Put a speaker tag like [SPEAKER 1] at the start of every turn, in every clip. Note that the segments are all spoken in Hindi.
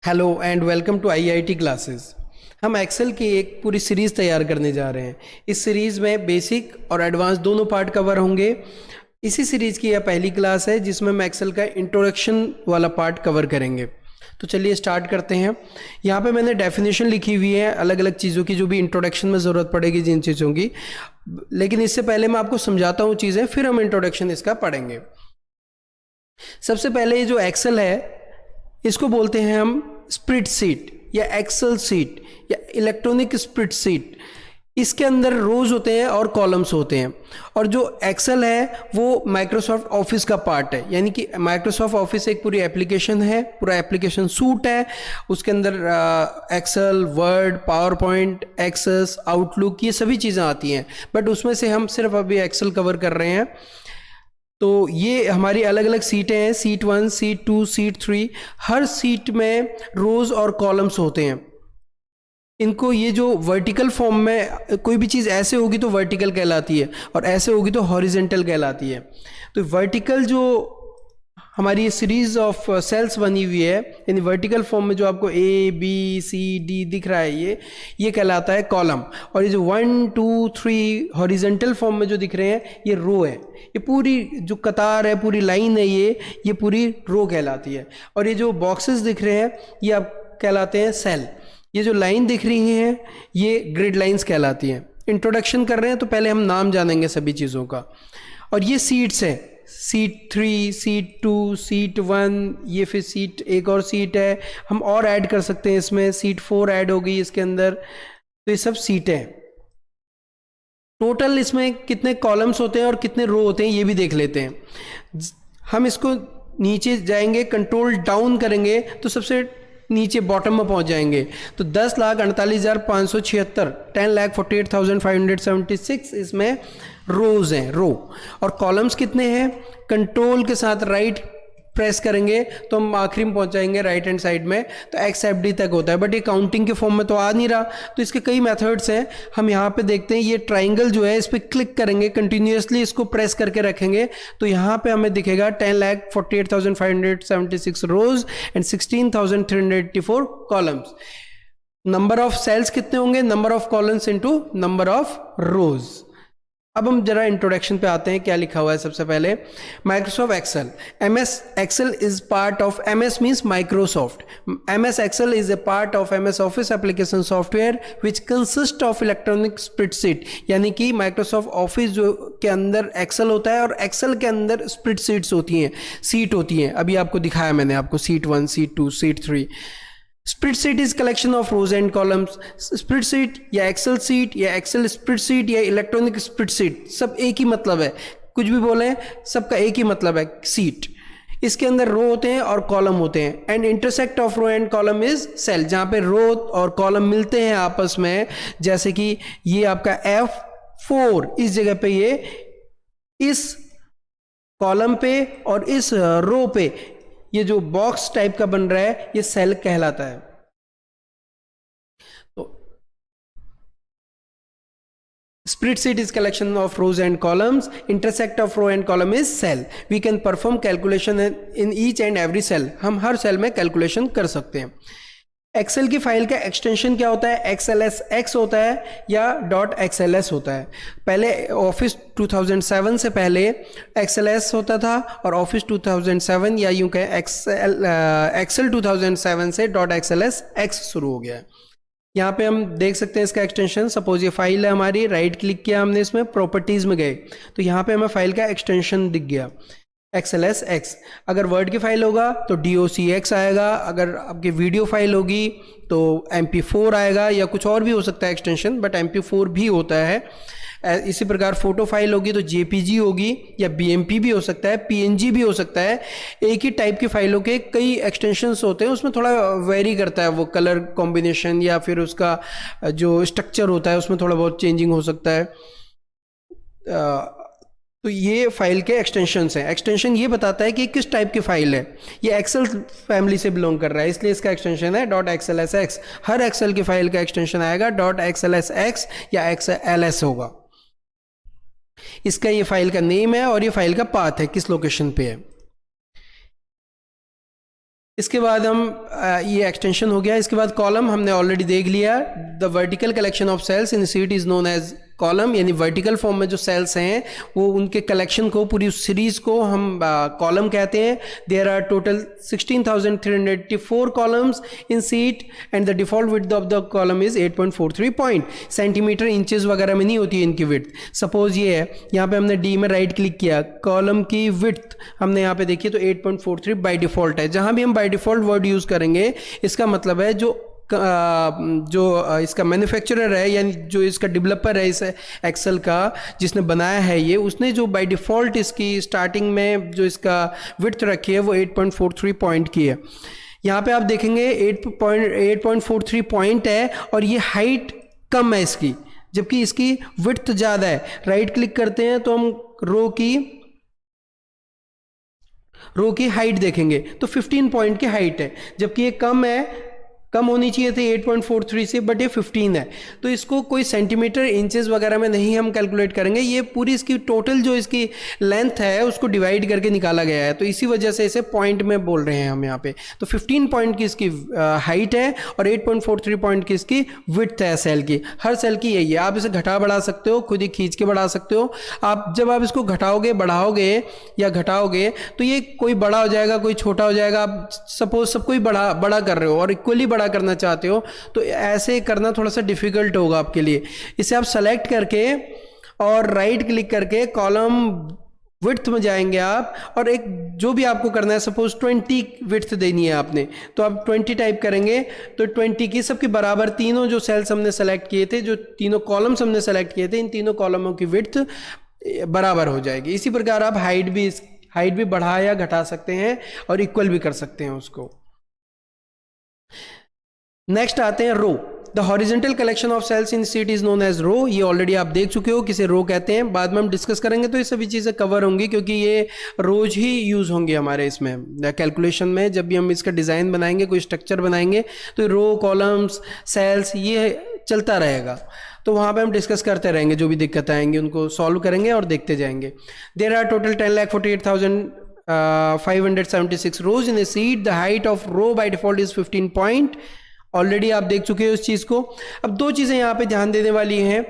[SPEAKER 1] Hello and welcome to IIT classes. हम एक्सेल की एक पूरी सीरीज़ तैयार करने जा रहे हैं। इस सीरीज़ में बेसिक और एडवांस दोनों पार्ट कवर होंगे। इसी सीरीज़ की यह पहली क्लास है जिसमें हम एक्सेल का इंट्रोडक्शन वाला पार्ट कवर करेंगे। तो चलिए स्टार्ट करते हैं। यहाँ पे मैंने डेफिनेशन लिखी हुई है अलग अलग चीज़ों की, जो भी इंट्रोडक्शन में ज़रूरत पड़ेगी जिन चीज़ों की। लेकिन इससे पहले मैं आपको समझाता हूँ चीज़ें, फिर हम इंट्रोडक्शन इसका पढ़ेंगे। सबसे पहले ये जो एक्सेल है इसको बोलते हैं हम स्प्रेडशीट या एक्सेल सीट या इलेक्ट्रॉनिक स्प्रेडशीट। इसके अंदर रोज होते हैं और कॉलम्स होते हैं। और जो एक्सेल है वो माइक्रोसॉफ्ट ऑफिस का पार्ट है, यानी कि माइक्रोसॉफ्ट ऑफिस एक पूरी एप्लीकेशन है, पूरा एप्लीकेशन सूट है। उसके अंदर Excel, Word, PowerPoint, Access, Outlook, ये सभी चीज़ें आती हैं। बट उसमें से हम सिर्फ अभी एक्सेल कवर कर रहे हैं। तो ये हमारी अलग अलग सीटें हैं, सीट 1, सीट 2, सीट 3। हर सीट में रोज और कॉलम्स होते हैं। इनको ये जो वर्टिकल फॉर्म में कोई भी चीज़ ऐसे होगी तो वर्टिकल कहलाती है और ऐसे होगी तो हॉरिजेंटल कहलाती है। तो वर्टिकल जो हमारी ये सीरीज ऑफ सेल्स बनी हुई है, यानी वर्टिकल फॉर्म में जो आपको ए बी सी डी दिख रहा है ये कहलाता है कॉलम। और ये जो 1 2 3 हॉरिजेंटल फॉर्म में जो दिख रहे हैं ये रो है। ये पूरी जो कतार है, पूरी लाइन है, ये पूरी रो कहलाती है। और ये जो बॉक्सेस दिख रहे हैं ये आप कहलाते हैं सेल। ये जो लाइन दिख रही है ये ग्रिड लाइंस कहलाती हैं। इंट्रोडक्शन कर रहे हैं तो पहले हम नाम जानेंगे सभी चीज़ों का। और ये सीट्स हैं, सीट 3, सीट 2, सीट 1, ये फिर सीट एक और सीट है। हम और ऐड कर सकते हैं इसमें, सीट 4 ऐड हो गई इसके अंदर। तो ये सब सीटें हैं। टोटल इसमें कितने कॉलम्स होते हैं और कितने रो होते हैं ये भी देख लेते हैं। हम इसको नीचे जाएंगे, कंट्रोल डाउन करेंगे तो सबसे नीचे बॉटम में पहुंच जाएंगे। तो 10,48,576, 10,48,576 इसमें रोज हैं, रो। और कॉलम्स कितने हैं? कंट्रोल के साथ राइट प्रेस करेंगे तो हम आखिरी में पहुंच जाएंगे राइट हैंड साइड में। तो XFD तक होता है, बट ये काउंटिंग के फॉर्म में तो आ नहीं रहा। तो इसके कई मेथड्स हैं। हम यहाँ पे देखते हैं, ये ट्राइंगल जो है इस पर क्लिक करेंगे, कंटिन्यूसली इसको प्रेस करके रखेंगे तो यहाँ पे हमें दिखेगा 10,48,576 rows and 16,384 columns. Number of cells कितने होंगे? Number of columns into number of rows. अब हम जरा इंट्रोडक्शन पे आते हैं, क्या लिखा हुआ है सबसे पहले। Microsoft Excel, MS Excel is part of, MS means Microsoft. MS Excel is a part of MS office application software which consist of electronic spreadsheet. यानी कि माइक्रोसॉफ्ट ऑफिस जो के अंदर एक्सेल होता है और एक्सेल के अंदर स्प्रेडशीट्स होती हैं, सीट होती हैं। अभी आपको दिखाया मैंने, आपको seat 1, seat 2, seat 3। Spreadsheet is collection of rows and columns. Spreadsheet या एक्सेल सीट या एक्सेल स्प्रेडशीट या इलेक्ट्रॉनिक स्प्रेडशीट, सब एक ही मतलब है। कुछ भी बोले सबका एक ही मतलब है, सीट। इसके अंदर रो होते हैं और कॉलम होते हैं। And intersect of row and column is cell, जहां पे रो और कॉलम मिलते हैं आपस में। जैसे कि ये आपका F4, इस जगह पे ये इस कॉलम पे और इस रो पे ये जो बॉक्स टाइप का बन रहा है ये सेल कहलाता है। तो spreadsheet is collection of rows and columns, intersect of row and column is cell. We can perform calculation in each and every cell, हम हर सेल में कैलकुलेशन कर सकते हैं। एक्सेल की फाइल का एक्सटेंशन क्या होता है? XLSX होता है या .XLS होता है। पहले ऑफिस 2007 से पहले XLS होता था और ऑफिस 2007 या यूं कहें एक्सेल 2007 से .XLSX शुरू हो गया है। यहाँ पे हम देख सकते हैं इसका एक्सटेंशन। सपोज ये फाइल है हमारी, राइट क्लिक किया हमने, इसमें प्रॉपर्टीज में गए तो यहाँ पे हमें फाइल का एक्सटेंशन दिख गया, XLSX। अगर वर्ड की फाइल होगा तो DOCX आएगा, अगर आपकी वीडियो फाइल होगी तो MP4 आएगा, या कुछ और भी हो सकता है एक्सटेंशन, बट MP4 भी होता है। इसी प्रकार फोटो फाइल होगी तो JPG होगी, या BMP भी हो सकता है, PNG भी हो सकता है। एक ही टाइप की फाइलों के कई एक्सटेंशंस होते हैं, उसमें थोड़ा वेरी करता है वो कलर कॉम्बिनेशन या फिर उसका जो स्ट्रक्चर होता है उसमें थोड़ा बहुत चेंजिंग हो सकता है। तो ये फाइल के एक्सटेंशंस हैं। एक्सटेंशन ये बताता है कि किस टाइप की फाइल है। ये एक्सेल फैमिली से बिलोंग कर रहा है, इसलिए इसका एक्सटेंशन है .XLSX। हर एक्सेल की फाइल का एक्सटेंशन आएगा .XLSX या XLS होगा। इसका ये फाइल का नेम है और ये फाइल का पाथ है, किस लोकेशन पे है। इसके बाद हम ये एक्सटेंशन हो गया। इसके बाद कॉलम हमने ऑलरेडी देख लिया। The vertical collection of cells in sheet is known as column, यानी वर्टिकल फॉर्म में जो सेल्स हैं वो उनके कलेक्शन को, पूरी उस सीरीज को हम कॉलम कहते हैं। There are total 16,384 columns in sheet and the default width of the column is 8.43 point. Centimetre inches वगैरह में नहीं होती है इनकी विड्थ। सपोज ये है, यहाँ पे हमने डी में राइट क्लिक किया, कॉलम की विड्थ हमने यहाँ पे देखी तो 8.43 बाई डिफॉल्ट है। जहाँ भी हम बाई डिफॉल्ट वर्ड यूज करेंगे इसका मतलब है जो इसका मैन्युफैक्चरर है, यानी जो इसका डेवलपर है इस एक्सेल का, जिसने बनाया है ये, उसने जो बाय डिफ़ॉल्ट इसकी स्टार्टिंग में जो इसका विड्थ रखी है वो 8.43 पॉइंट की है। यहाँ पे आप देखेंगे 8.43 पॉइंट है और ये हाइट कम है इसकी, जबकि इसकी विड्थ ज़्यादा है। राइट क्लिक करते हैं तो हम रो की हाइट देखेंगे तो 15 पॉइंट की हाइट है, जबकि ये कम होनी चाहिए थी 8.43 से, बट ये 15 है। तो इसको कोई सेंटीमीटर इंचेस वगैरह में नहीं हम कैलकुलेट करेंगे, ये पूरी इसकी टोटल जो इसकी लेंथ है उसको डिवाइड करके निकाला गया है। तो इसी वजह से इसे पॉइंट में बोल रहे हैं हम यहाँ पे। तो 15 पॉइंट की इसकी हाइट है और 8.43 पॉइंट की इसकी विड्थ है सेल की। हर सेल की यही है। आप इसे घटा बढ़ा सकते हो, खुद ही खींच के बढ़ा सकते हो। जब आप इसको घटाओगे, बढ़ाओगे या घटाओगे तो ये कोई बड़ा हो जाएगा, कोई छोटा हो जाएगा। आप सपोज सबको ही बड़ा कर रहे हो और इक्वली बड़ा करना चाहते हो तो ऐसे करना थोड़ा सा डिफिकल्ट होगा आपके लिए। इसे आप सेलेक्ट करके और राइट क्लिक करके कॉलम विड्थ में जाएंगे आप, और एक जो भी आपको करना है, सपोज 20 विड्थ देनी है आपने, तो आप 20 टाइप करेंगे तो 20 की सबके बराबर तीनों जो सेल्स हमने सेलेक्ट किए थे, जो तीनों कॉलम्स हमने सेलेक्ट किए थे, इन तीनों कॉलमों की विड्थ बराबर हो जाएगी। इसी प्रकार आप हाइट भी बढ़ा या घटा सकते हैं और इक्वल भी कर सकते हैं उसको। नेक्स्ट आते हैं row. The horizontal collection of cells in sheet is known as row. ये ऑलरेडी आप देख चुके हो किसे रो कहते हैं। बाद में हम डिस्कस करेंगे तो ये सभी चीज़ें कवर होंगी, क्योंकि ये रोज ही यूज होंगे हमारे इसमें कैलकुलेशन में। जब भी हम इसका डिज़ाइन बनाएंगे, कोई स्ट्रक्चर बनाएंगे, तो रो, कॉलम्स, सेल्स ये चलता रहेगा। तो वहाँ पे हम डिस्कस करते रहेंगे, जो भी दिक्कत आएंगी उनको सॉल्व करेंगे और देखते जाएंगे। There are total 10,48,576 rows in a sheet. The height of row by default is 15 point. Already आप देख चुके हो इस चीज़ को। अब दो चीज़ें यहाँ पे ध्यान देने वाली हैं।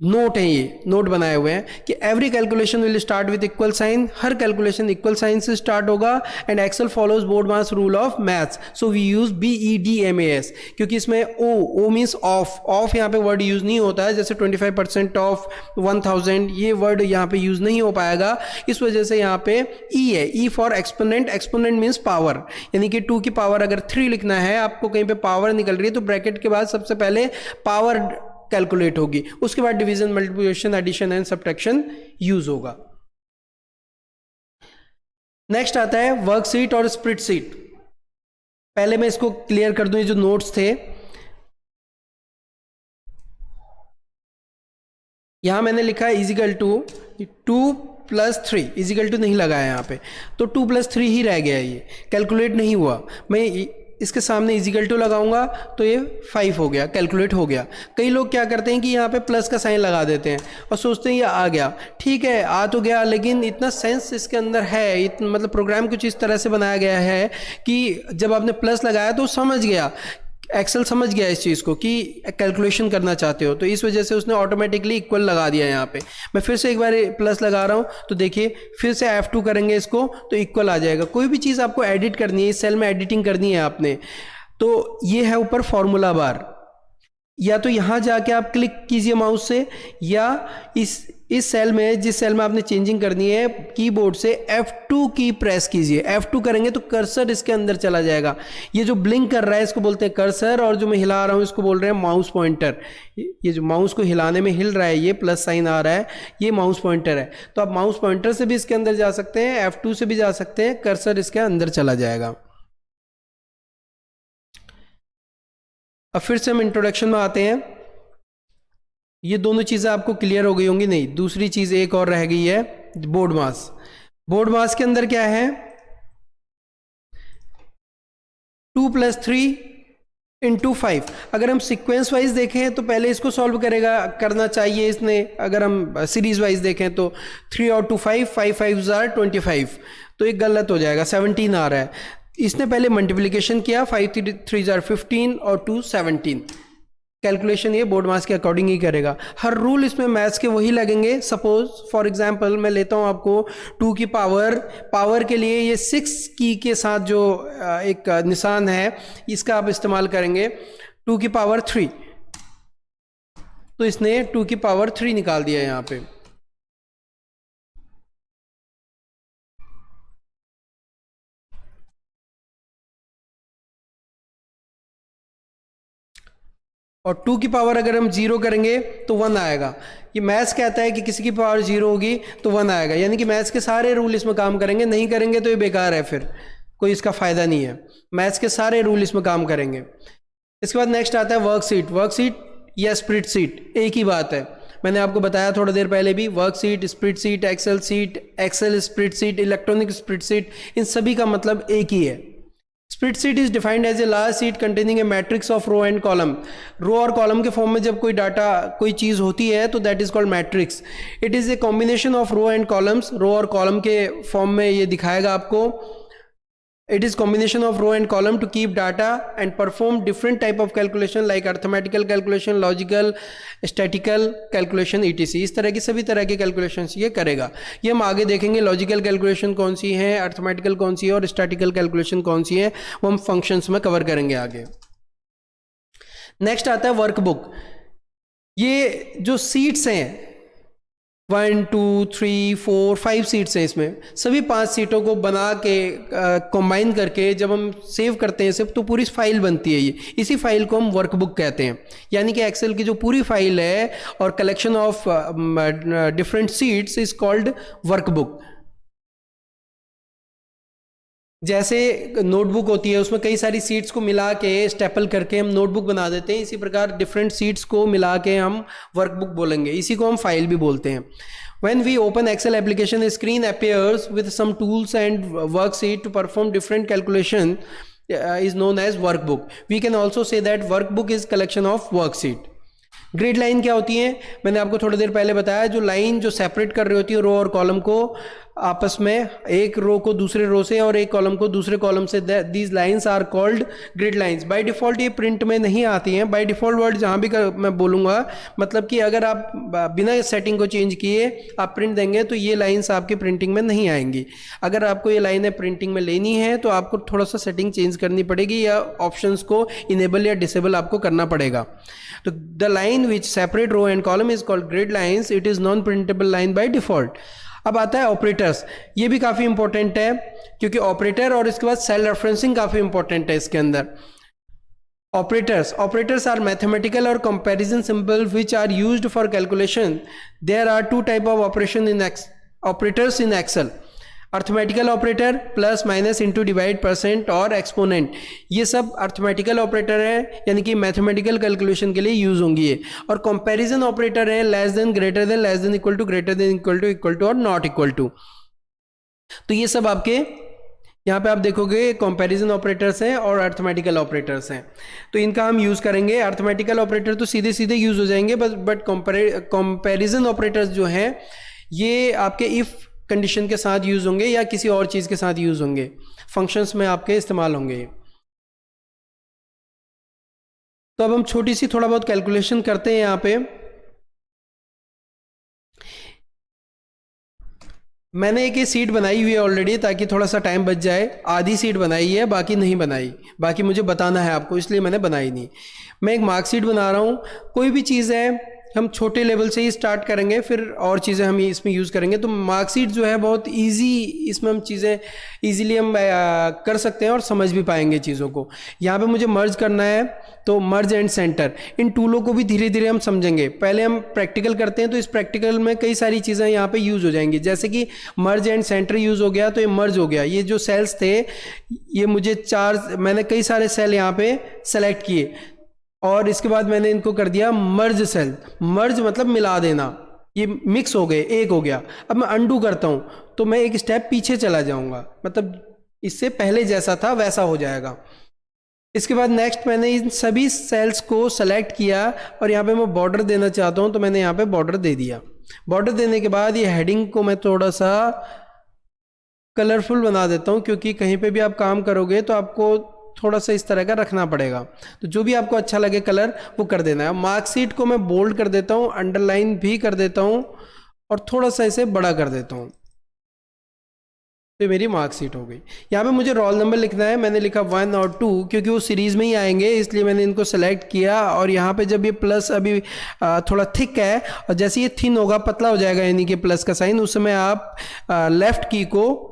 [SPEAKER 1] नोट है, ये नोट बनाए हुए हैं कि every calculation will start with equal sign. हर कैलकुलेशन इक्वल साइन से स्टार्ट होगा। And Excel follows BODMAS rule of maths, so we use BEDMAS, क्योंकि इसमें ओ मीन्स ऑफ यहाँ पे वर्ड यूज नहीं होता है। जैसे 25% ऑफ 1000 ये वर्ड यहाँ पे यूज नहीं हो पाएगा। इस वजह से यहाँ पे E है, E for exponent. Exponent means power, यानी कि 2 की पावर अगर 3 लिखना है, आपको कहीं पे पावर निकल रही है तो ब्रैकेट के बाद सबसे पहले पावर कैलकुलेट होगी, उसके बाद division, multiplication, addition and subtraction use होगा। नेक्स्ट आता है वर्कशीट और स्प्रेडशीट। पहले मैं इसको क्लियर कर दूं, ये जो नोट्स थे, यहां मैंने लिखा है इजिकल टू 2+3, इजिकल टू नहीं लगाया यहाँ पे, तो 2+3 ही रह गया, ये कैलकुलेट नहीं हुआ। मैं इसके सामने इजिकल टू लगाऊंगा तो ये 5 हो गया, कैलकुलेट हो गया। कई लोग क्या करते हैं कि यहाँ पे प्लस का साइन लगा देते हैं और सोचते हैं ये आ गया। ठीक है, आ तो गया, लेकिन इतना सेंस इसके अंदर है, मतलब प्रोग्राम कुछ इस तरह से बनाया गया है कि जब आपने प्लस लगाया तो समझ गया, एक्सेल समझ गया इस चीज़ को कि कैलकुलेशन करना चाहते हो, तो इस वजह से उसने ऑटोमेटिकली इक्वल लगा दिया। यहाँ पे मैं फिर से एक बार प्लस लगा रहा हूँ तो देखिए, फिर से F2 करेंगे इसको तो इक्वल आ जाएगा। कोई भी चीज़ आपको एडिट करनी है, इस सेल में एडिटिंग करनी है आपने, तो ये है ऊपर फॉर्मूला बार। या तो यहाँ जाके आप क्लिक कीजिए माउस से, या इस सेल में, जिस सेल में आपने चेंजिंग करनी है, कीबोर्ड से F2 की प्रेस कीजिए। F2 करेंगे तो कर्सर इसके अंदर चला जाएगा। ये जो ब्लिंक कर रहा है इसको बोलते हैं कर्सर, और जो मैं हिला रहा हूँ इसको बोल रहे हैं माउस पॉइंटर। ये जो माउस को हिलाने में हिल रहा है, ये प्लस साइन आ रहा है, ये माउस पॉइंटर है। तो आप माउस पॉइंटर से भी इसके अंदर जा सकते हैं, F2 से भी जा सकते हैं, कर्सर इसके अंदर चला जाएगा। अब फिर से हम इंट्रोडक्शन में आते हैं। ये दोनों चीज़ें आपको क्लियर हो गई होंगी। नहीं, दूसरी चीज़ एक और रह गई है, बोर्ड मास। बोर्ड मास के अंदर क्या है, 2+3 × 5। अगर हम सीक्वेंस वाइज देखें तो पहले इसको सॉल्व करना चाहिए इसने। अगर हम सीरीज वाइज देखें तो 3 और 2 5, 5 5 25, तो एक गलत हो जाएगा, 17 आ रहा है। इसने पहले मल्टीप्लिकेशन किया, 5 3 जार 15 और 2 17। कैलकुलेशन ये बोर्ड मास के अकॉर्डिंग ही करेगा। हर रूल इसमें मैथ्स के वही लगेंगे। सपोज फॉर एग्जांपल मैं लेता हूँ आपको 2 की पावर के लिए ये 6 की के साथ जो एक निशान है इसका आप इस्तेमाल करेंगे। 2 की पावर 3, तो इसने 2 की पावर 3 निकाल दिया यहाँ पे। और 2 की पावर अगर हम 0 करेंगे तो 1 आएगा। ये मैथ्स कहता है कि किसी की पावर 0 होगी तो 1 आएगा, यानी कि मैथ्स के सारे रूल इसमें काम करेंगे। नहीं करेंगे तो ये बेकार है, फिर कोई इसका फायदा नहीं है। मैथ्स के सारे रूल इसमें काम करेंगे। इसके बाद नेक्स्ट आता है वर्कशीट या स्प्रेडशीट, एक ही बात है। मैंने आपको बताया थोड़ी देर पहले भी, worksheet, spreadsheet, Excel spreadsheet, electronic spreadsheet, इन सभी का मतलब एक ही है। Spreadsheet is defined as a large sheet containing a matrix of row and column. Row और कॉलम के फॉर्म में जब कोई डाटा, कोई चीज होती है तो that is called matrix. It is a combination of row and columns. Row और कॉलम के फॉर्म में ये दिखाएगा आपको। It is combination of row and column to keep data and perform different type of calculation like arithmetical calculation, logical, statistical calculation etc. इस तरह की सभी तरह के calculations ये करेगा। ये हम आगे देखेंगे logical calculation कौन सी है, arithmetical कौन सी है और statistical calculation कौन सी है, वो हम functions में cover करेंगे आगे। नेक्स्ट आता है वर्कबुक। ये जो सीट्स हैं 1 2 3 4 5 सीट्स हैं, इसमें सभी 5 सीटों को बना के कंबाइन करके जब हम सेव करते हैं सिर्फ, तो पूरी फाइल बनती है ये। इसी फाइल को हम वर्कबुक कहते हैं। यानी कि एक्सेल की जो पूरी फाइल है और collection of different seats is called workbook. जैसे नोटबुक होती है, उसमें कई सारी सीट्स को मिला के स्टेपल करके हम नोटबुक बना देते हैं, इसी प्रकार डिफरेंट सीट्स को मिला के हम वर्कबुक बोलेंगे। इसी को हम फाइल भी बोलते हैं। When we open Excel application, a screen appears with some tools and worksheet to perform different calculation is known as workbook. We can also say that workbook is collection of worksheet. Grid line क्या होती है, मैंने आपको थोड़ी देर पहले बताया। जो लाइन जो सेपरेट कर रही होती है रो और कॉलम को आपस में, एक रो को दूसरे रो से और एक कॉलम को दूसरे कॉलम से, these lines are called grid lines. By default ये प्रिंट में नहीं आती हैं। बाय डिफॉल्ट वर्ड जहाँ भी मैं बोलूँगा, मतलब कि अगर आप बिना सेटिंग को चेंज किए आप प्रिंट देंगे तो ये लाइंस आपकी प्रिंटिंग में नहीं आएंगी। अगर आपको ये लाइनें प्रिंटिंग में लेनी है तो आपको थोड़ा सा सेटिंग चेंज करनी पड़ेगी या ऑप्शंस को इनेबल या डिसेबल आपको करना पड़ेगा। तो the line which separate row and column is called grid lines. It is non printable line by default. अब आता है ऑपरेटर्स। ये भी काफ़ी इंपॉर्टेंट है, क्योंकि ऑपरेटर और इसके बाद सेल रेफरेंसिंग काफ़ी इंपॉर्टेंट है इसके अंदर। ऑपरेटर्स आर मैथमेटिकल और comparison symbol which are used for calculation. There are 2 type of operation in operators in Excel. Arithmetical operator, plus minus into divide percent और एक्सपोनेंट, ये सब अर्थमेटिकल ऑपरेटर है, यानी कि मैथमेटिकल कैलकुलेशन के लिए यूज होंगी ये। और कंपैरिजन ऑपरेटर है less than, greater than, less than, equal to, greater than, equal to और नॉट इक्वल टू। तो ये सब आपके यहाँ पे आप देखोगे कंपैरिजन ऑपरेटर्स हैं और अर्थमेटिकल ऑपरेटर्स हैं, तो इनका हम यूज करेंगे। अर्थमेटिकल ऑपरेटर तो सीधे सीधे यूज हो जाएंगे, बट कंपैरिजन ऑपरेटर्स जो हैं ये आपके इफ कंडीशन के साथ यूज होंगे या किसी और चीज के साथ यूज होंगे, फंक्शंस में आपके इस्तेमाल होंगे। तो अब हम छोटी सी थोड़ा बहुत कैलकुलेशन करते हैं यहाँ पे। मैंने एक ये सीट बनाई हुई है ऑलरेडी, ताकि थोड़ा सा टाइम बच जाए। आधी सीट बनाई है, बाकी नहीं बनाई, बाकी मुझे बताना है आपको, इसलिए मैंने बनाई नहीं। मैं एक मार्कशीट बना रहा हूँ। कोई भी चीज़ है हम छोटे लेवल से ही स्टार्ट करेंगे, फिर और चीज़ें हम इसमें यूज़ करेंगे। तो मार्कशीट जो है बहुत इजी, इसमें हम चीज़ें इजीली हम कर सकते हैं और समझ भी पाएंगे चीज़ों को। यहाँ पे मुझे मर्ज करना है, तो मर्ज एंड सेंटर, इन टूलों को भी धीरे धीरे हम समझेंगे। पहले हम प्रैक्टिकल करते हैं, तो इस प्रैक्टिकल में कई सारी चीज़ें यहाँ पे यूज़ हो जाएंगी। जैसे कि मर्ज एंड सेंटर यूज़ हो गया, तो ये मर्ज हो गया। ये जो सेल्स थे, ये मुझे मैंने कई सारे सेल यहाँ पे सेलेक्ट किए और इसके बाद मैंने इनको कर दिया मर्ज सेल। मर्ज मतलब मिला देना, ये मिक्स हो गए, एक हो गया। अब मैं अंडू करता हूँ तो मैं एक स्टेप पीछे चला जाऊंगा, मतलब इससे पहले जैसा था वैसा हो जाएगा। इसके बाद नेक्स्ट मैंने इन सभी सेल्स को सेलेक्ट किया और यहाँ पे मैं बॉर्डर देना चाहता हूँ, तो मैंने यहाँ पे बॉर्डर दे दिया। बॉर्डर देने के बाद ये हेडिंग को मैं थोड़ा सा कलरफुल बना देता हूँ, क्योंकि कहीं पे भी आप काम करोगे तो आपको थोड़ा सा इस तरह का रखना पड़ेगा। तो जो भी आपको अच्छा लगे कलर वो कर देना है। मार्कशीट को मैं बोल्ड कर देता हूँ, अंडरलाइन भी कर देता हूँ और थोड़ा सा इसे बड़ा कर देता हूँ। तो मेरी मार्कशीट हो गई। यहाँ पे मुझे रोल नंबर लिखना है, मैंने लिखा 1 और 2 क्योंकि वो सीरीज में ही आएंगे, इसलिए मैंने इनको सेलेक्ट किया। और यहाँ पे जब ये प्लस अभी थोड़ा थिक है और जैसे ये थिन होगा, पतला हो जाएगा यानी कि प्लस का साइन, उस समय आप लेफ्ट की को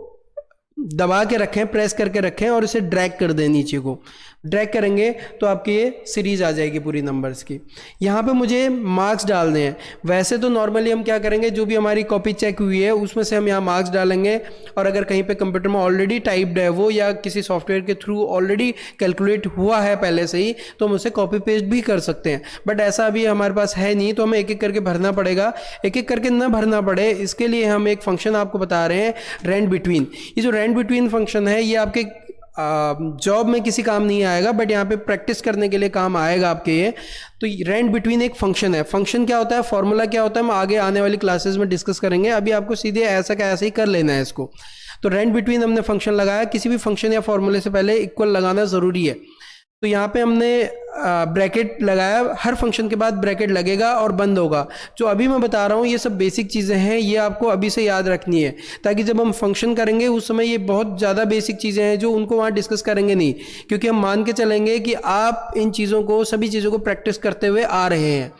[SPEAKER 1] दबा के रखें, प्रेस करके रखें और इसे ड्रैग कर दें नीचे को। ड्रैग करेंगे तो आपकी ये सीरीज आ जाएगी पूरी नंबर्स की। यहाँ पे मुझे मार्क्स डालने हैं। वैसे तो नॉर्मली हम क्या करेंगे, जो भी हमारी कॉपी चेक हुई है उसमें से हम यहाँ मार्क्स डालेंगे, और अगर कहीं पे कंप्यूटर में ऑलरेडी टाइप्ड है वो या किसी सॉफ्टवेयर के थ्रू ऑलरेडी कैलकुलेट हुआ है पहले से ही, तो हम उसे कॉपी पेस्ट भी कर सकते हैं। बट ऐसा अभी हमारे पास है नहीं, तो हमें एक एक करके भरना पड़ेगा। एक एक करके ना भरना पड़े इसके लिए हम एक फंक्शन आपको बता रहे हैं, रेंड बिटवीन। ये जो रेंड बिटवीन फंक्शन है ये आपके जॉब में किसी काम नहीं आएगा, बट यहाँ पे प्रैक्टिस करने के लिए काम आएगा आपके ये। तो रेंड बिटवीन एक फंक्शन है। फंक्शन क्या होता है, फॉर्मूला क्या होता है, हम आगे आने वाली क्लासेस में डिस्कस करेंगे। अभी आपको सीधे ऐसा का ऐसे ही कर लेना है इसको। तो रेंड बिटवीन हमने फंक्शन लगाया। किसी भी फंक्शन या फॉर्मूले से पहले इक्वल लगाना ज़रूरी है। तो यहाँ पे हमने ब्रैकेट लगाया, हर फंक्शन के बाद ब्रैकेट लगेगा और बंद होगा। जो अभी मैं बता रहा हूँ ये सब बेसिक चीज़ें हैं, ये आपको अभी से याद रखनी है, ताकि जब हम फंक्शन करेंगे उस समय ये बहुत ज़्यादा बेसिक चीज़ें हैं जो उनको वहाँ डिस्कस करेंगे नहीं, क्योंकि हम मान के चलेंगे कि आप इन चीज़ों को, सभी चीज़ों को प्रैक्टिस करते हुए आ रहे हैं।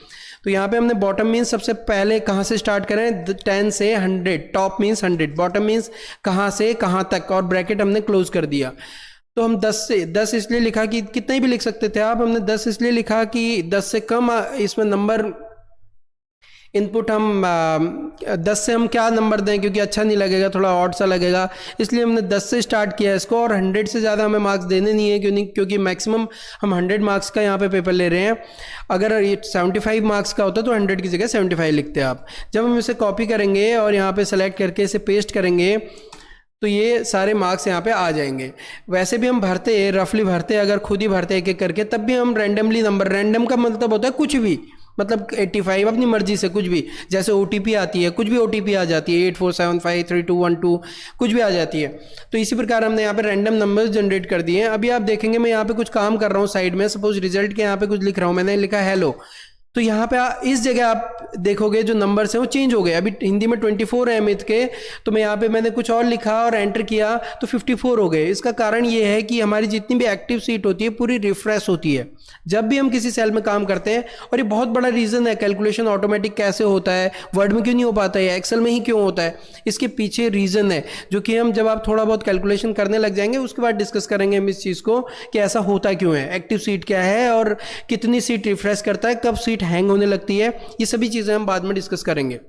[SPEAKER 1] तो यहाँ पे हमने बॉटम मीन्स सबसे पहले कहाँ से स्टार्ट करें, 10 से 100, टॉप मीन्स 100, बॉटम मीन्स कहाँ से कहाँ तक, और ब्रैकेट हमने क्लोज कर दिया। तो हम 10 से 10 इसलिए लिखा कि कितने भी लिख सकते थे आप, हमने 10 इसलिए लिखा कि 10 से कम इसमें नंबर इनपुट हम 10 से हम क्या नंबर दें, क्योंकि अच्छा नहीं लगेगा, थोड़ा ऑड सा लगेगा, इसलिए हमने 10 से स्टार्ट किया इसको। और 100 से ज़्यादा हमें मार्क्स देने नहीं है, क्योंकि मैक्सिमम हम 100 मार्क्स का यहाँ पे पेपर ले रहे हैं। अगर ये 75 मार्क्स का होता तो 100 की जगह 75 लिखते आप। जब हम इसे कॉपी करेंगे और यहाँ पे सेलेक्ट करके इसे पेस्ट करेंगे तो ये सारे मार्क्स यहाँ पे आ जाएंगे। वैसे भी हम भरते, रफली भरते, अगर खुद ही भरते एक एक करके, तब भी हम रैंडमली नंबर, रैंडम का मतलब होता है कुछ भी, मतलब 85 अपनी मर्जी से कुछ भी, जैसे OTP आती है, कुछ भी OTP आ जाती है, 84753212 कुछ भी आ जाती है। तो इसी प्रकार हमने यहाँ पे रैंडम नंबर्स जनरेट कर दिए हैं। अभी आप देखेंगे मैं यहाँ पे कुछ काम कर रहा हूँ साइड में, सपोज रिजल्ट के यहाँ पे कुछ लिख रहा हूँ, मैंने लिखा हेलो, तो यहाँ पे इस जगह आप देखोगे जो नंबर्स हैं वो चेंज हो गए। अभी हिंदी में 24 है अमित के, तो मैं यहाँ पे मैंने कुछ और लिखा और एंटर किया तो 54 हो गए। इसका कारण ये है कि हमारी जितनी भी एक्टिव सीट होती है पूरी रिफ्रेश होती है जब भी हम किसी सेल में काम करते हैं। और ये बहुत बड़ा रीज़न है कैलकुलेशन ऑटोमेटिक कैसे होता है, वर्ड में क्यों नहीं हो पाता है, एक्सेल में ही क्यों होता है, इसके पीछे रीज़न है, जो कि हम जब आप थोड़ा बहुत कैलकुलेशन करने लग जाएंगे उसके बाद डिस्कस करेंगे हम इस चीज़ को कि ऐसा होता क्यों है, एक्टिव सीट क्या है और कितनी सीट रिफ्रेश करता है, कब सीट हैंग होने लगती है, ये सभी चीजें हम बाद में डिस्कस करेंगे।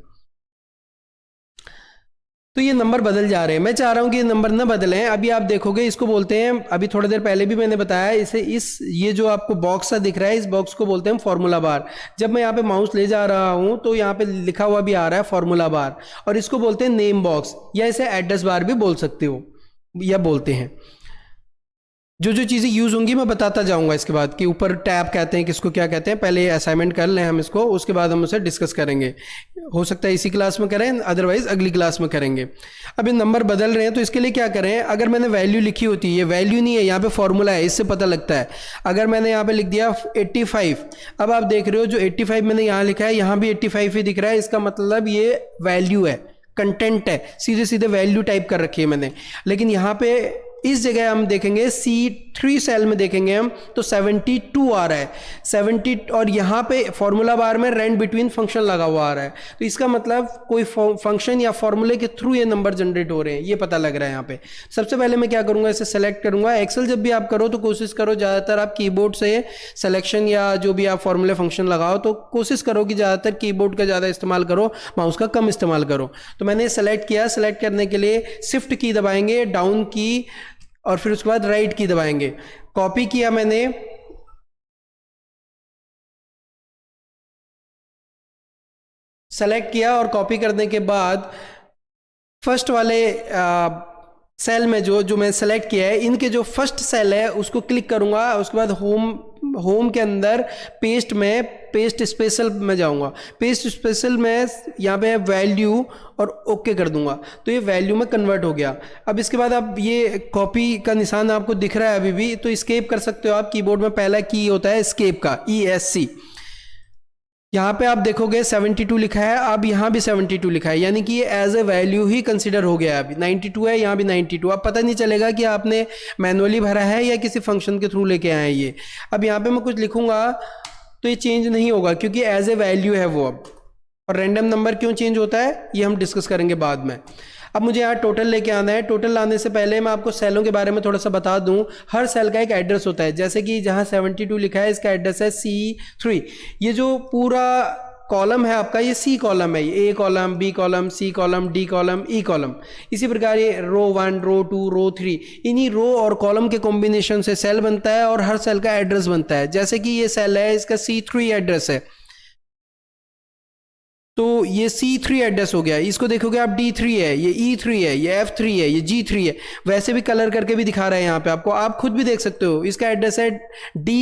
[SPEAKER 1] तो ये नंबर बदल जा रहे हैं, मैं चाह रहा हूं कि ये नंबर ना बदलें। अभी आप देखोगे इसको बोलते हैं, अभी थोड़ी देर पहले भी मैंने बताया इसे, ये जो आपको बॉक्स सा दिख रहा है इस बॉक्स को बोलते हैं फॉर्मूला बार। जब मैं यहाँ पे माउस ले जा रहा हूं तो यहाँ पे लिखा हुआ भी आ रहा है फॉर्मूला बार, और इसको बोलते हैं नेम बॉक्स, या इसे एड्रेस बार भी बोल सकते हो या बोलते हैं। जो जो चीज़ें यूज़ होंगी मैं बताता जाऊंगा इसके बाद, कि ऊपर टैब कहते हैं, किसको क्या कहते हैं, पहले असाइनमेंट कर लें हम इसको, उसके बाद हम उसे डिस्कस करेंगे। हो सकता है इसी क्लास में करें, अदरवाइज अगली क्लास में करेंगे। अब ये नंबर बदल रहे हैं तो इसके लिए क्या करें, अगर मैंने वैल्यू लिखी होती है, ये वैल्यू नहीं है, यहाँ पे फॉर्मूला है, इससे पता लगता है। अगर मैंने यहाँ पे लिख दिया 85, अब आप देख रहे हो जो 85 मैंने यहाँ लिखा है यहाँ भी 85 ही दिख रहा है, इसका मतलब ये वैल्यू है, कंटेंट है, सीधे सीधे वैल्यू टाइप कर रखी है मैंने। लेकिन यहाँ पे इस जगह हम देखेंगे C3 सेल में देखेंगे हम तो 72 आ रहा है, 70, और यहाँ पे फॉर्मूला बार में रेंड बिटवीन फंक्शन लगा हुआ आ रहा है। तो इसका मतलब कोई फंक्शन या फॉर्मूले के थ्रू ये नंबर जनरेट हो रहे हैं, ये पता लग रहा है यहाँ पे। सबसे पहले मैं क्या करूँगा, इसे सेलेक्ट करूँगा। एक्सेल जब भी आप करो तो कोशिश करो ज़्यादातर आप कीबोर्ड से सिलेक्शन या जो भी आप फॉर्मूले फंक्शन लगाओ तो कोशिश करो कि ज़्यादातर कीबोर्ड का ज़्यादा इस्तेमाल करो, माउस का कम इस्तेमाल करो। तो मैंने सेलेक्ट किया, सेलेक्ट करने के लिए शिफ्ट की दबाएंगे, डाउन की, और फिर उसके बाद राइट की दबाएंगे। कॉपी किया मैंने, सेलेक्ट किया और कॉपी करने के बाद फर्स्ट वाले सेल में जो मैं सेलेक्ट किया है, इनके जो फर्स्ट सेल है उसको क्लिक करूंगा, उसके बाद होम के अंदर पेस्ट स्पेशल में जाऊंगा, पेस्ट स्पेशल में यहाँ पे वैल्यू और ओके कर दूंगा, तो ये वैल्यू में कन्वर्ट हो गया। अब इसके बाद अब ये कॉपी का निशान आपको दिख रहा है अभी भी, तो एस्केप कर सकते हो आप। कीबोर्ड में पहला की होता है एस्केप का, ESC। यहाँ पे आप देखोगे 72 लिखा है, अब यहाँ भी 72 लिखा है, यानी कि ये एज ए वैल्यू ही कंसिडर हो गया है। अभी 92 है, यहाँ भी 92। अब पता नहीं चलेगा कि आपने मैनुअली भरा है या किसी फंक्शन के थ्रू लेके आए हैं ये। अब यहाँ पे मैं कुछ लिखूंगा तो ये चेंज नहीं होगा क्योंकि एज ए वैल्यू है वो अब। और रैंडम नंबर क्यों चेंज होता है ये हम डिस्कस करेंगे बाद में। अब मुझे यहाँ टोटल लेके आना है। टोटल लाने से पहले मैं आपको सेलों के बारे में थोड़ा सा बता दूं। हर सेल का एक एड्रेस होता है, जैसे कि जहाँ 72 लिखा है इसका एड्रेस है C3। ये जो पूरा कॉलम है आपका, ये C कॉलम है, A column, B column, C column, D column, E column. इसी प्रकार ये रो 1, रो 2, रो 3, इन्हीं रो और कॉलम के कॉम्बिनेशन से सेल बनता है और हर सेल का एड्रेस बनता है। जैसे कि ये सेल है, इसका C3 एड्रेस है, तो ये C3 एड्रेस हो गया। इसको देखोगे आप D3 है, ये E3 है, ये F3 है, ये G3 है। वैसे भी कलर करके भी दिखा रहा है यहाँ पे आपको, आप खुद भी देख सकते हो। इसका एड्रेस है D,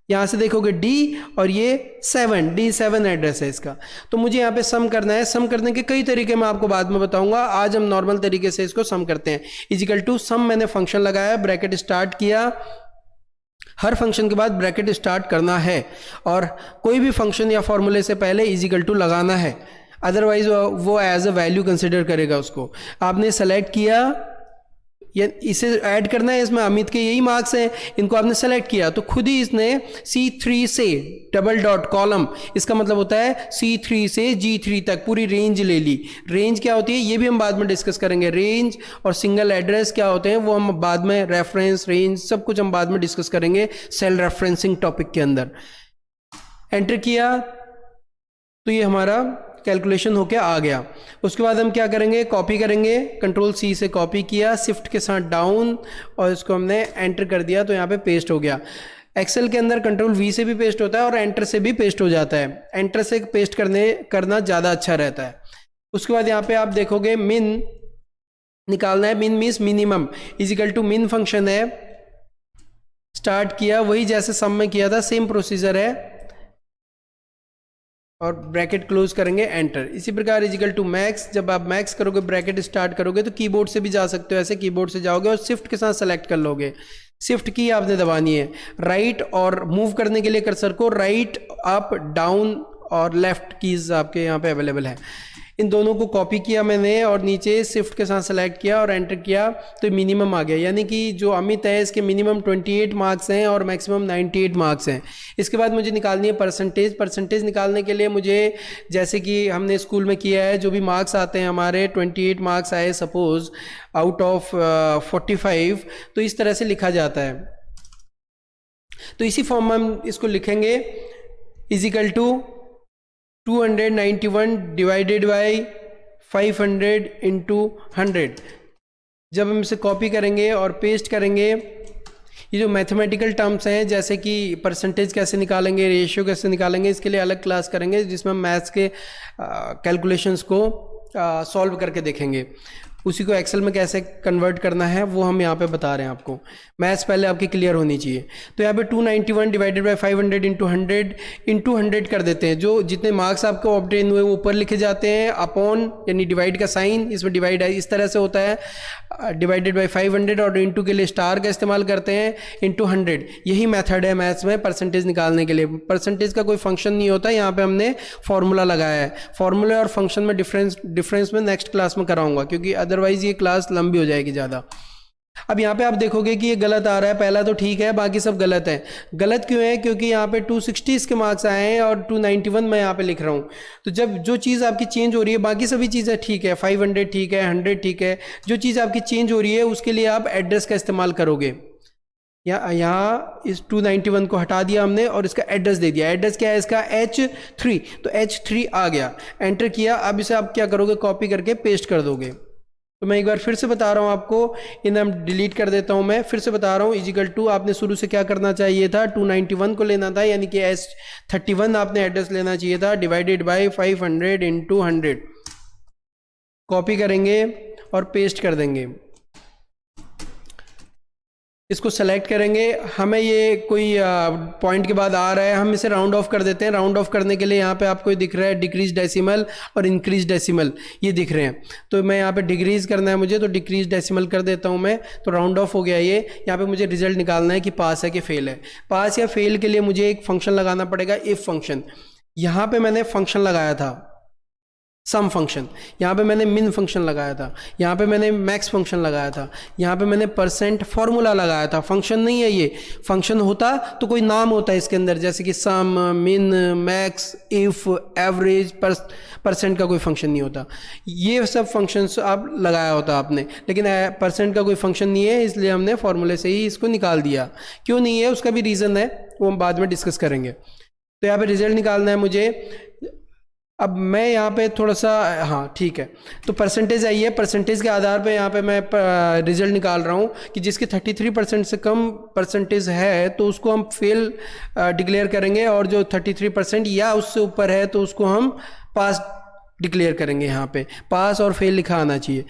[SPEAKER 1] यहाँ से देखोगे D, और ये D7 एड्रेस है इसका। तो मुझे यहाँ पे सम करना है। सम करने के कई तरीके मैं आपको बाद में बताऊंगा, आज हम नॉर्मल तरीके से इसको सम करते हैं। इजिकल टू सम, मैंने फंक्शन लगाया, ब्रैकेट स्टार्ट किया। हर फंक्शन के बाद ब्रैकेट स्टार्ट करना है और कोई भी फंक्शन या फॉर्मूले से पहले इजिकल टू लगाना है, अदरवाइज वो एज अ वैल्यू कंसिडर करेगा उसको। आपने सेलेक्ट किया, या इसे ऐड करना है, इसमें अमित के यही मार्क्स हैं, इनको आपने सेलेक्ट किया तो खुद ही इसने C3 से डबल डॉट कॉलम, इसका मतलब होता है C3 से G3 तक पूरी रेंज ले ली। रेंज क्या होती है ये भी हम बाद में डिस्कस करेंगे। रेंज और सिंगल एड्रेस क्या होते हैं वो हम बाद में, रेफरेंस, रेंज, सब कुछ हम बाद में डिस्कस करेंगे सेल रेफरेंसिंग टॉपिक के अंदर। एंटर किया तो ये हमारा कैलकुलेशन होके आ गया। उसके बाद हम क्या करेंगे, कॉपी करेंगे। कंट्रोल C से कॉपी किया, शिफ्ट के साथ डाउन, और इसको हमने एंटर कर दिया तो यहाँ पे पेस्ट हो गया। एक्सेल के अंदर कंट्रोल V से भी पेस्ट होता है और एंटर से भी पेस्ट हो जाता है। एंटर से पेस्ट करना ज़्यादा अच्छा रहता है। उसके बाद यहाँ पे आप देखोगे मिन निकालना है। मिन मीन्स मिनिमम, इजिकल टू मिन फंक्शन है। स्टार्ट किया, वही जैसे सम में किया था, सेम प्रोसीजर है, और ब्रैकेट क्लोज करेंगे, एंटर। इसी प्रकार इजिकल टू मैक्स, जब आप मैक्स करोगे, ब्रैकेट स्टार्ट करोगे तो कीबोर्ड से भी जा सकते हो, ऐसे कीबोर्ड से जाओगे और शिफ्ट के साथ सेलेक्ट कर लोगे। शिफ्ट की आपने दबानी है। राइट और मूव करने के लिए कर्सर को राइट, अप, डाउन और लेफ्ट कीज आपके यहाँ पे अवेलेबल है। इन दोनों को कॉपी किया मैंने और नीचे शिफ्ट के साथ सेलेक्ट किया और एंटर किया तो मिनिमम आ गया, यानी कि जो अमित है इसके मिनिमम 28 मार्क्स हैं और मैक्सिमम 98 मार्क्स हैं। इसके बाद मुझे निकालनी है परसेंटेज। परसेंटेज निकालने के लिए मुझे, जैसे कि हमने स्कूल में किया है, जो भी मार्क्स आते हैं हमारे, 28 मार्क्स आए सपोज आउट ऑफ 45, तो इस तरह से लिखा जाता है। तो इसी फॉर्म में हम इसको लिखेंगे, equal to 291 divided by 500 into 100। जब हम इसे कॉपी करेंगे और पेस्ट करेंगे, ये जो मैथमेटिकल टर्म्स हैं, जैसे कि परसेंटेज कैसे निकालेंगे, रेशियो कैसे निकालेंगे, इसके लिए अलग क्लास करेंगे जिसमें मैथ्स के कैलकुलेशंस को सॉल्व करके देखेंगे। उसी को एक्सेल में कैसे कन्वर्ट करना है वो हम यहाँ पे बता रहे हैं आपको। मैथ्स पहले आपकी क्लियर होनी चाहिए। तो यहाँ पे 291 डिवाइडेड बाई 500 इंटू 100 कर देते हैं। जो जितने मार्क्स आपको ऑब्टेन हुए वो ऊपर लिखे जाते हैं, अपॉन यानी डिवाइड का साइन, इसमें डिवाइड इस तरह से होता है, डिवाइडेड बाई 500, और इंटू के लिए स्टार का इस्तेमाल करते हैं, इंटू 100। यही मेथड है मैथ्स में परसेंटेज निकालने के लिए। परसेंटेज का कोई फंक्शन नहीं होता, यहाँ पे हमने फॉर्मूला लगाया है। फॉर्मूला और फंक्शन में डिफरेंस में नेक्स्ट क्लास में कराऊंगा, क्योंकि अदरवाइज ये क्लास लंबी हो जाएगी ज़्यादा। अब यहाँ पे आप देखोगे कि ये गलत आ रहा है, पहला तो ठीक है, बाकी सब गलत है। गलत क्यों है? क्योंकि यहाँ पे 260 के मार्क्स आए हैं और 291 मैं यहाँ पे लिख रहा हूँ। तो जब जो चीज़ आपकी चेंज हो रही है, बाकी सभी चीज़ें ठीक है, 500 ठीक है, 100 ठीक है, जो चीज़ आपकी चेंज हो रही है उसके लिए आप एड्रेस का इस्तेमाल करोगे। यहाँ इस 291 को हटा दिया हमने और इसका एड्रेस दे दिया। एड्रेस क्या है इसका? H3, तो H3 आ गया, एंटर किया। अब इसे आप क्या करोगे? कॉपी करके पेस्ट कर दोगे। तो मैं एक बार फिर से बता रहा हूँ आपको, इन्हें हम डिलीट कर देता हूँ। मैं फिर से बता रहा हूँ, इजिकल टू आपने शुरू से क्या करना चाहिए था? 291 को लेना था, यानी कि H31 आपने एड्रेस लेना चाहिए था, डिवाइडेड बाई 500 इंटू 100। कॉपी करेंगे और पेस्ट कर देंगे। इसको सेलेक्ट करेंगे, हमें ये कोई पॉइंट के बाद आ रहा है, हम इसे राउंड ऑफ कर देते हैं। राउंड ऑफ करने के लिए यहाँ पे आपको दिख रहा है डिक्रीज डेसिमल और इंक्रीज डेसिमल, ये दिख रहे हैं। तो मैं यहाँ पे डिक्रीज करना है मुझे, तो डिक्रीज डेसिमल कर देता हूँ मैं, तो राउंड ऑफ हो गया ये। यहाँ पे मुझे रिजल्ट निकालना है कि पास है कि फेल है। पास या फेल के लिए मुझे एक फंक्शन लगाना पड़ेगा, इफ फंक्शन। यहाँ पे मैंने फंक्शन लगाया था सम फंक्शन, यहाँ पे मैंने मिन फंक्शन लगाया था, यहाँ पे मैंने मैक्स फंक्शन लगाया था, यहाँ पे मैंने परसेंट फॉर्मूला लगाया था। फंक्शन नहीं है ये, फंक्शन होता तो कोई नाम होता है इसके अंदर, जैसे कि सम, मिन, मैक्स, इफ, एवरेज, परसेंट का कोई फंक्शन नहीं होता। ये सब फंक्शंस आप लगाया होता आपने, लेकिन परसेंट का कोई फंक्शन नहीं है, इसलिए हमने फॉर्मूले से ही इसको निकाल दिया। क्यों नहीं है उसका भी रीज़न है, वो हम बाद में डिस्कस करेंगे। तो यहाँ पे रिजल्ट निकालना है मुझे। अब मैं यहाँ पे थोड़ा सा, हाँ ठीक है, तो परसेंटेज आई है, परसेंटेज के आधार पे यहाँ पे मैं रिजल्ट निकाल रहा हूँ कि जिसकी 33% से कम परसेंटेज है तो उसको हम फेल डिक्लेयर करेंगे, और जो 33% या उससे ऊपर है तो उसको हम पास डिक्लेयर करेंगे। यहाँ पे पास और फेल लिखा आना चाहिए।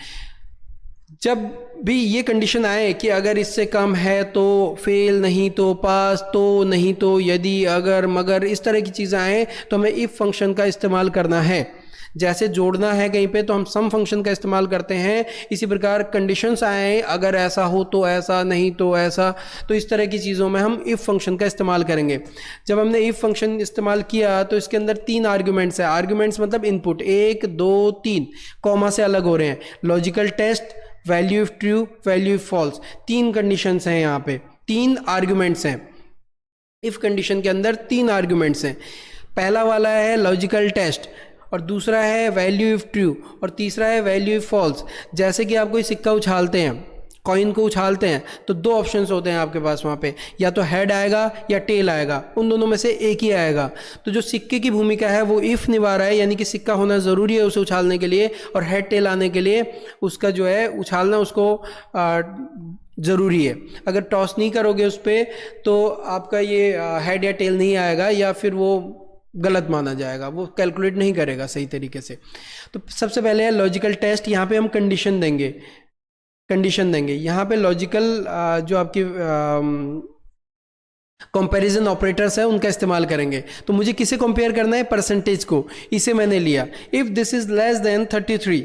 [SPEAKER 1] जब भी ये कंडीशन आए कि अगर इससे कम है तो फेल, नहीं तो पास, तो नहीं तो यदि, अगर, मगर, इस तरह की चीज़ें आए तो हमें इफ फंक्शन का इस्तेमाल करना है। जैसे जोड़ना है कहीं पे तो हम सम फंक्शन का इस्तेमाल करते हैं, इसी प्रकार कंडीशंस आए अगर ऐसा हो तो ऐसा, नहीं तो ऐसा, तो इस तरह की चीज़ों में हम इफ फंक्शन का इस्तेमाल करेंगे। जब हमने इफ फंक्शन इस्तेमाल किया तो इसके अंदर 3 आर्ग्यूमेंट्स है। आर्ग्यूमेंट्स मतलब इनपुट, 1 2 3 कॉमा से अलग हो रहे हैं। Logical test, value if true, value if false, 3 conditions हैं यहाँ पे, 3 आर्ग्यूमेंट्स हैं। इफ कंडीशन के अंदर 3 आर्ग्यूमेंट्स हैं। पहला वाला है लॉजिकल टेस्ट, और दूसरा है वैल्यू इफ ट्रू, और तीसरा है वैल्यू इफ फॉल्स। जैसे कि आप कोई सिक्का उछालते हैं, कॉइन को उछालते हैं, तो 2 ऑप्शंस होते हैं आपके पास वहाँ पे, या तो हेड आएगा या टेल आएगा, उन दोनों में से एक ही आएगा। तो जो सिक्के की भूमिका है वो इफ निभा रहा है, यानी कि सिक्का होना ज़रूरी है उसे उछालने के लिए, और हेड टेल आने के लिए उसका जो है उछालना उसको ज़रूरी है। अगर टॉस नहीं करोगे उस पर तो आपका ये हेड या टेल नहीं आएगा, या फिर वो गलत माना जाएगा, वो कैलकुलेट नहीं करेगा सही तरीके से। तो सबसे पहले है लॉजिकल टेस्ट। यहाँ पे हम कंडीशन देंगे, यहाँ पे लॉजिकल जो आपकी कंपैरिजन ऑपरेटर्स है उनका इस्तेमाल करेंगे। तो मुझे किसे कंपेयर करना है? परसेंटेज को। इसे मैंने लिया, if this is less than 33।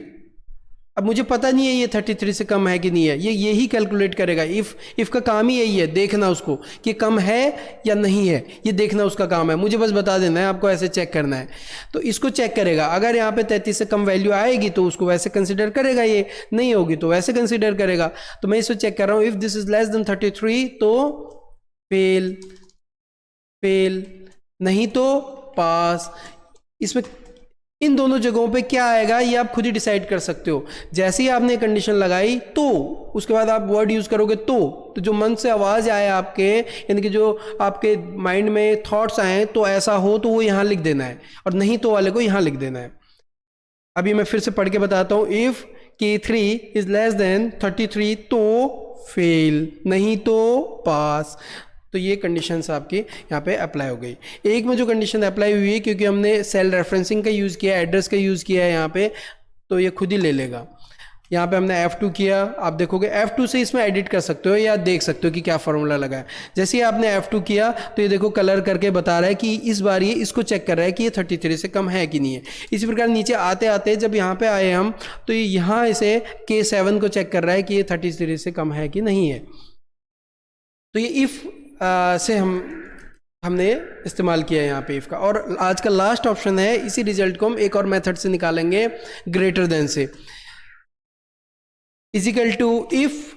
[SPEAKER 1] अब मुझे पता नहीं है ये 33 से कम है कि नहीं है, ये यही कैलकुलेट करेगा। इफ का काम ही यही है, देखना उसको कि कम है या नहीं है, ये देखना उसका काम है। मुझे बस बता देना है, आपको ऐसे चेक करना है। तो इसको चेक करेगा, अगर यहाँ पे 33 से कम वैल्यू आएगी तो उसको वैसे कंसिडर करेगा, ये नहीं होगी तो वैसे कंसिडर करेगा। तो मैं इसको चेक कर रहा हूँ, if this is less than 33 तो फेल, नहीं तो पास। इसमें इन दोनों जगहों पे क्या आएगा ये आप खुद ही डिसाइड कर सकते हो। जैसे ही आपने कंडीशन लगाई तो उसके बाद आप वर्ड यूज करोगे तो जो मन से आवाज आए आपके, यानी कि जो आपके माइंड में थॉट्स आए, तो ऐसा हो तो वो यहाँ लिख देना है, और नहीं तो वाले को यहाँ लिख देना है। अभी मैं फिर से पढ़ के बताता हूँ, if K3 is less than 33 तो फेल, नहीं तो पास। तो ये कंडीशंस आपकी यहाँ पे अप्लाई हो गई। एक में जो कंडीशन अप्लाई हुई है, क्योंकि हमने सेल रेफरेंसिंग का यूज़ किया, एड्रेस का यूज़ किया है यहाँ पे, तो ये खुद ही ले लेगा। यहाँ पे हमने F2 किया, आप देखोगे F2 से इसमें एडिट कर सकते हो या देख सकते हो कि क्या फॉर्मूला लगा है। जैसे ही आपने F2 किया तो ये देखो कलर करके बता रहा है कि इस बार ये इसको चेक कर रहा है कि ये 33 से कम है कि नहीं है। इसी प्रकार नीचे आते आते जब यहाँ पे आए हम, तो ये यहाँ इसे K7 को चेक कर रहा है कि ये 33 से कम है कि नहीं है। तो ये इफ़ से हमने इस्तेमाल किया है यहाँ पे इफ का। और आज का लास्ट ऑप्शन है, इसी रिजल्ट को हम एक और मेथड से निकालेंगे, ग्रेटर देन से। Equal to, if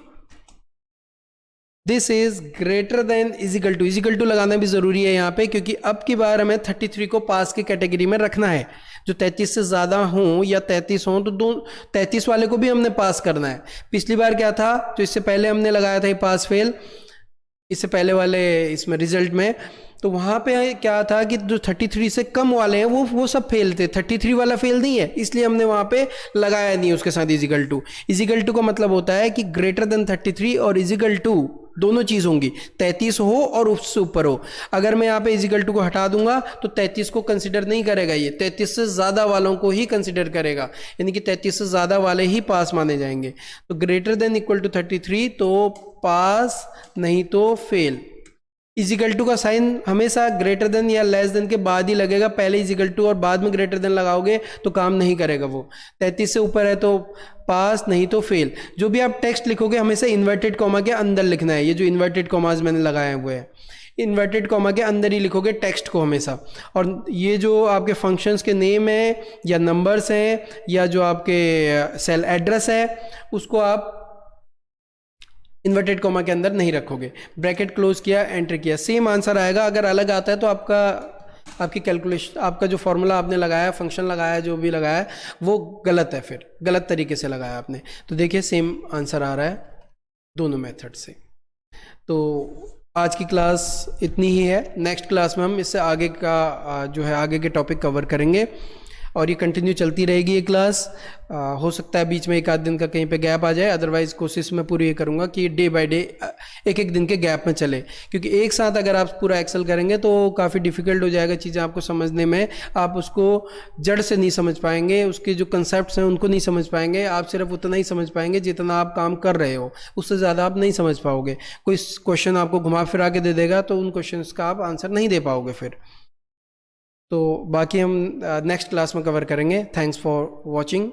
[SPEAKER 1] this is greater than, equal to लगाना भी जरूरी है यहाँ पे, क्योंकि अब की बार हमें 33 को पास की कैटेगरी में रखना है। जो 33 से ज़्यादा हों या 33 हों तो 33 वाले को भी हमने पास करना है। पिछली बार क्या था, जो इससे पहले हमने लगाया था ये पास फेल, इससे पहले वाले इसमें रिजल्ट में, तो वहाँ पे क्या था कि जो 33 से कम वाले हैं वो सब फेल थे, 33 वाला फेल नहीं है, इसलिए हमने वहाँ पे लगाया नहीं उसके साथ इजिकल टू। इजिकल टू का मतलब होता है कि ग्रेटर देन 33 और इजिकल टू दोनों चीज़ होंगी, 33 हो और उससे ऊपर हो। अगर मैं यहाँ पे इजिकल टू को हटा दूंगा तो 33 को कंसिडर नहीं करेगा, ये 33 से ज़्यादा वालों को ही कंसिडर करेगा, यानी कि 33 से ज़्यादा वाले ही पास माने जाएंगे। तो ग्रेटर देन इक्वल टू 33 तो पास, नहीं तो फेल। इजिकल टू का साइन हमेशा ग्रेटर देन या लेस देन के बाद ही लगेगा, पहले इजिकल टू और बाद में ग्रेटर देन लगाओगे तो काम नहीं करेगा वो। 33 से ऊपर है तो पास, नहीं तो फेल। जो भी आप टेक्स्ट लिखोगे हमेशा इन्वर्टेड कॉमा के अंदर लिखना है। ये जो इन्वर्टेड कॉमाज मैंने लगाए हुए हैं, इन्वर्टेड कॉमा के अंदर ही लिखोगे टेक्स्ट को हमेशा। और ये जो आपके फंक्शंस के नेम है या नंबर्स हैं या जो आपके सेल एड्रेस है, उसको आप इन्वर्टेड कॉमा के अंदर नहीं रखोगे। ब्रैकेट क्लोज किया, एंटर किया, सेम आंसर आएगा। अगर अलग आता है तो आपकी कैलकुलेशन, आपका जो फॉर्मूला आपने लगाया, फंक्शन लगाया, जो भी लगाया वो गलत है, फिर गलत तरीके से लगाया आपने। तो देखिए सेम आंसर आ रहा है दोनों मेथड से। तो आज की क्लास इतनी ही है। नेक्स्ट क्लास में हम इससे आगे का जो है आगे के टॉपिक कवर करेंगे और ये कंटिन्यू चलती रहेगी ये क्लास। हो सकता है बीच में एक आध दिन का कहीं पे गैप आ जाए, अदरवाइज कोशिश मैं पूरी ये करूँगा कि डे बाय डे एक एक दिन के गैप में चले, क्योंकि एक साथ अगर आप पूरा एक्सेल करेंगे तो काफ़ी डिफिकल्ट हो जाएगा चीज़ें आपको समझने में। आप उसको जड़ से नहीं समझ पाएंगे, उसके जो कंसेप्ट्स हैं उनको नहीं समझ पाएंगे। आप सिर्फ उतना ही समझ पाएंगे जितना आप काम कर रहे हो, उससे ज़्यादा आप नहीं समझ पाओगे। कोई क्वेश्चन आपको घुमा फिरा के दे देगा तो उन क्वेश्चन का आप आंसर नहीं दे पाओगे फिर। तो बाकी हम नेक्स्ट क्लास में कवर करेंगे। Thanks for watching.